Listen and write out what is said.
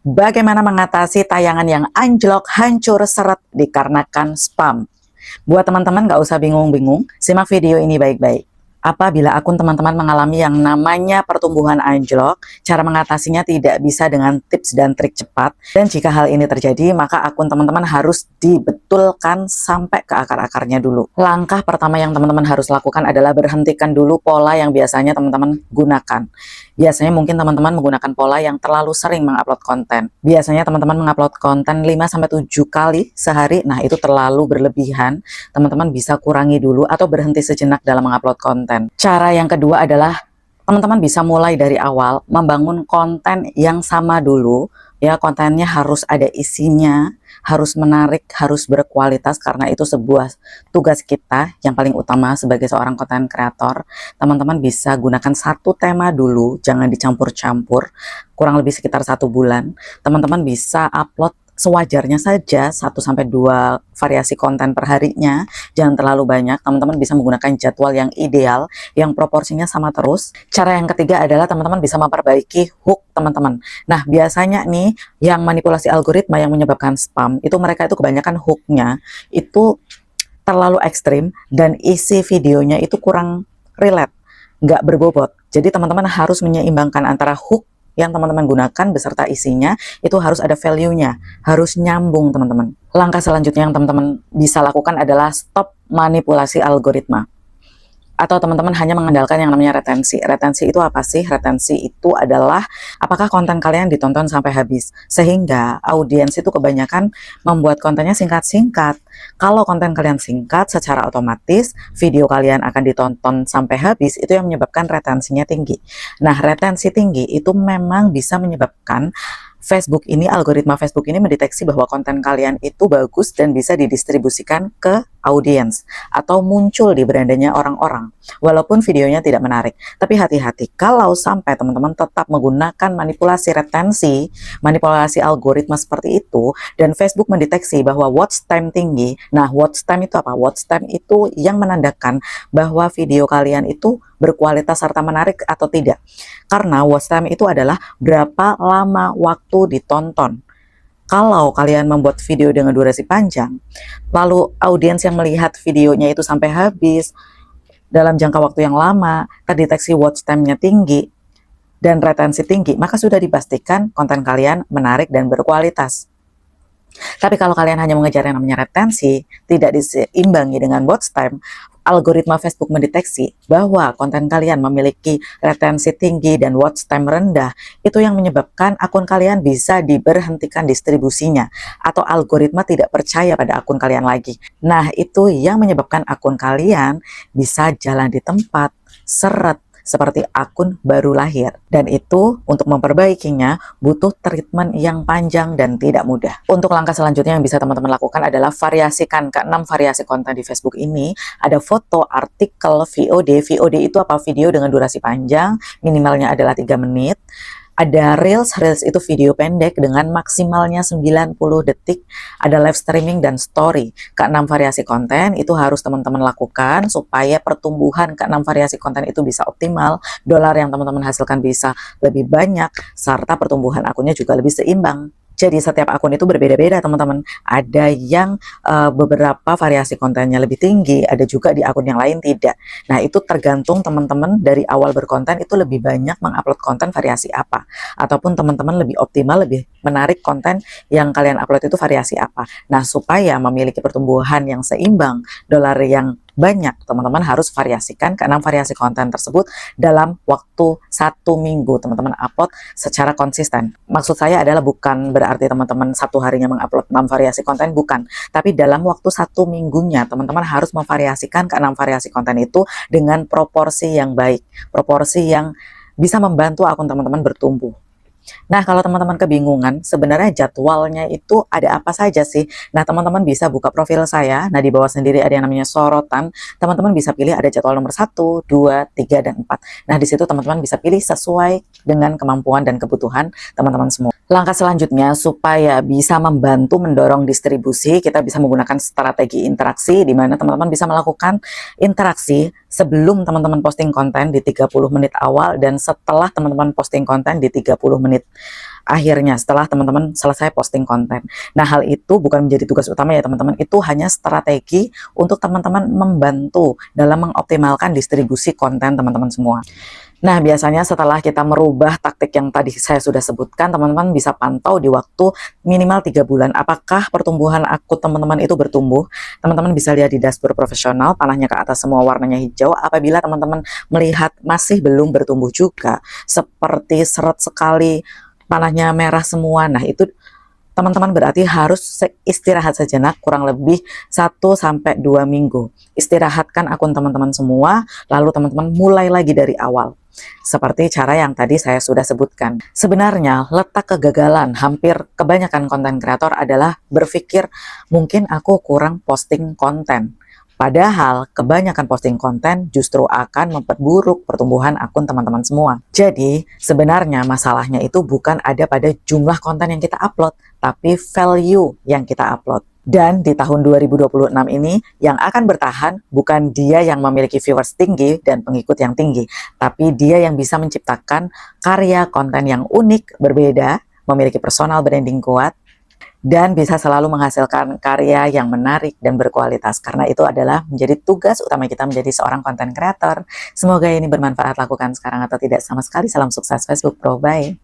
Bagaimana mengatasi tayangan yang anjlok, hancur, seret dikarenakan spam? Buat teman-teman nggak usah bingung-bingung, simak video ini baik-baik. Apabila akun teman-teman mengalami yang namanya pertumbuhan anjlok, cara mengatasinya tidak bisa dengan tips dan trik cepat. Dan jika hal ini terjadi, maka akun teman-teman harus dibetulkan sampai ke akar-akarnya dulu. Langkah pertama yang teman-teman harus lakukan adalah berhentikan dulu pola yang biasanya teman-teman gunakan. Biasanya mungkin teman-teman menggunakan pola yang terlalu sering mengupload konten. Biasanya teman-teman mengupload konten 5-7 kali sehari, nah itu terlalu berlebihan. Teman-teman bisa kurangi dulu atau berhenti sejenak dalam mengupload konten. Cara yang kedua adalah teman-teman bisa mulai dari awal membangun konten yang sama dulu. Ya, kontennya harus ada isinya, harus menarik, harus berkualitas, karena itu sebuah tugas kita yang paling utama sebagai seorang konten kreator. Teman-teman bisa gunakan satu tema dulu, jangan dicampur-campur. Kurang lebih sekitar 1 bulan, teman-teman bisa upload sewajarnya saja 1-2 variasi konten per harinya, jangan terlalu banyak. Teman-teman bisa menggunakan jadwal yang ideal, yang proporsinya sama terus. Cara yang ketiga adalah teman-teman bisa memperbaiki hook teman-teman. Nah, biasanya nih yang manipulasi algoritma yang menyebabkan spam itu, mereka itu kebanyakan hooknya itu terlalu ekstrim dan isi videonya itu kurang relate, nggak berbobot. Jadi teman-teman harus menyeimbangkan antara hook yang teman-teman gunakan beserta isinya, itu harus ada value-nya, harus nyambung teman-teman. Langkah selanjutnya yang teman-teman bisa lakukan adalah stop manipulasi algoritma. Atau teman-teman hanya mengandalkan yang namanya retensi. Retensi itu apa sih? Retensi itu adalah apakah konten kalian ditonton sampai habis. Sehingga audiens itu kebanyakan membuat kontennya singkat-singkat. Kalau konten kalian singkat, secara otomatis video kalian akan ditonton sampai habis, itu yang menyebabkan retensinya tinggi. Nah, retensi tinggi itu memang bisa menyebabkan algoritma Facebook ini mendeteksi bahwa konten kalian itu bagus dan bisa didistribusikan ke audiens atau muncul di berandanya orang-orang walaupun videonya tidak menarik. Tapi hati-hati kalau sampai teman-teman tetap menggunakan manipulasi retensi, manipulasi algoritma seperti itu, dan Facebook mendeteksi bahwa watch time tinggi. Nah, watch time itu apa? Watch time itu yang menandakan bahwa video kalian itu berkualitas serta menarik atau tidak. Karena watch time itu adalah berapa lama waktu ditonton. Kalau kalian membuat video dengan durasi panjang, lalu audiens yang melihat videonya itu sampai habis dalam jangka waktu yang lama, terdeteksi watch time-nya tinggi dan retensi tinggi, maka sudah dipastikan konten kalian menarik dan berkualitas. Tapi kalau kalian hanya mengejar yang namanya retensi, tidak diseimbangi dengan watch time, algoritma Facebook mendeteksi bahwa konten kalian memiliki retensi tinggi dan watch time rendah, itu yang menyebabkan akun kalian bisa diberhentikan distribusinya, atau algoritma tidak percaya pada akun kalian lagi. Nah, itu yang menyebabkan akun kalian bisa jalan di tempat, seret, seperti akun baru lahir. Dan itu untuk memperbaikinya butuh treatment yang panjang dan tidak mudah. Untuk langkah selanjutnya yang bisa teman-teman lakukan adalah variasikan ke 6 variasi konten di Facebook ini. Ada foto, artikel, VOD. VOD itu apa? Video dengan durasi panjang, minimalnya adalah 3 menit. Ada Reels, Reels itu video pendek dengan maksimalnya 90 detik. Ada live streaming dan story. Ke-6 variasi konten itu harus teman-teman lakukan supaya pertumbuhan ke-6 variasi konten itu bisa optimal, dolar yang teman-teman hasilkan bisa lebih banyak, serta pertumbuhan akunnya juga lebih seimbang. Jadi setiap akun itu berbeda-beda teman-teman. Ada yang beberapa variasi kontennya lebih tinggi, ada juga di akun yang lain tidak. Nah, itu tergantung teman-teman dari awal berkonten itu lebih banyak mengupload konten variasi apa. Ataupun teman-teman lebih optimal, lebih menarik konten yang kalian upload itu variasi apa. Nah, supaya memiliki pertumbuhan yang seimbang, dolar yang banyak, teman-teman harus variasikan ke 6 variasi konten tersebut dalam waktu 1 minggu. Teman-teman upload secara konsisten. Maksud saya adalah bukan berarti teman-teman satu harinya mengupload 6 variasi konten, bukan. Tapi dalam waktu 1 minggunya, teman-teman harus memvariasikan ke 6 variasi konten itu dengan proporsi yang baik. Proporsi yang bisa membantu akun teman-teman bertumbuh. Nah, kalau teman-teman kebingungan, sebenarnya jadwalnya itu ada apa saja sih? Nah, teman-teman bisa buka profil saya. Nah, di bawah sendiri ada yang namanya sorotan. Teman-teman bisa pilih ada jadwal nomor 1, 2, 3, dan 4. Nah, di situ teman-teman bisa pilih sesuai dengan kemampuan dan kebutuhan teman-teman semua. Langkah selanjutnya, supaya bisa membantu mendorong distribusi, kita bisa menggunakan strategi interaksi, di mana teman-teman bisa melakukan interaksi sebelum teman-teman posting konten di 30 menit awal dan setelah teman-teman posting konten di 30 menit. akhirnya setelah teman-teman selesai posting konten. Nah, hal itu bukan menjadi tugas utama ya teman-teman, itu hanya strategi untuk teman-teman membantu dalam mengoptimalkan distribusi konten teman-teman semua. Nah, biasanya setelah kita merubah taktik yang tadi saya sudah sebutkan, teman-teman bisa pantau di waktu minimal 3 bulan. Apakah pertumbuhan akun teman-teman itu bertumbuh? Teman-teman bisa lihat di dashboard profesional, panahnya ke atas semua warnanya hijau. Apabila teman-teman melihat masih belum bertumbuh juga, seperti seret sekali, panahnya merah semua, nah itu teman-teman berarti harus istirahat sejenak, kurang lebih 1-2 minggu. Istirahatkan akun teman-teman semua, lalu teman-teman mulai lagi dari awal. Seperti cara yang tadi saya sudah sebutkan. Sebenarnya letak kegagalan hampir kebanyakan konten kreator adalah berpikir mungkin aku kurang posting konten. Padahal kebanyakan posting konten justru akan memperburuk pertumbuhan akun teman-teman semua. Jadi sebenarnya masalahnya itu bukan ada pada jumlah konten yang kita upload, tapi value yang kita upload. Dan di tahun 2026 ini yang akan bertahan bukan dia yang memiliki viewers tinggi dan pengikut yang tinggi, tapi dia yang bisa menciptakan karya konten yang unik, berbeda, memiliki personal branding kuat, dan bisa selalu menghasilkan karya yang menarik dan berkualitas. Karena itu adalah menjadi tugas utama kita menjadi seorang konten kreator. Semoga ini bermanfaat, lakukan sekarang atau tidak sama sekali. Salam sukses Facebook Pro, bye!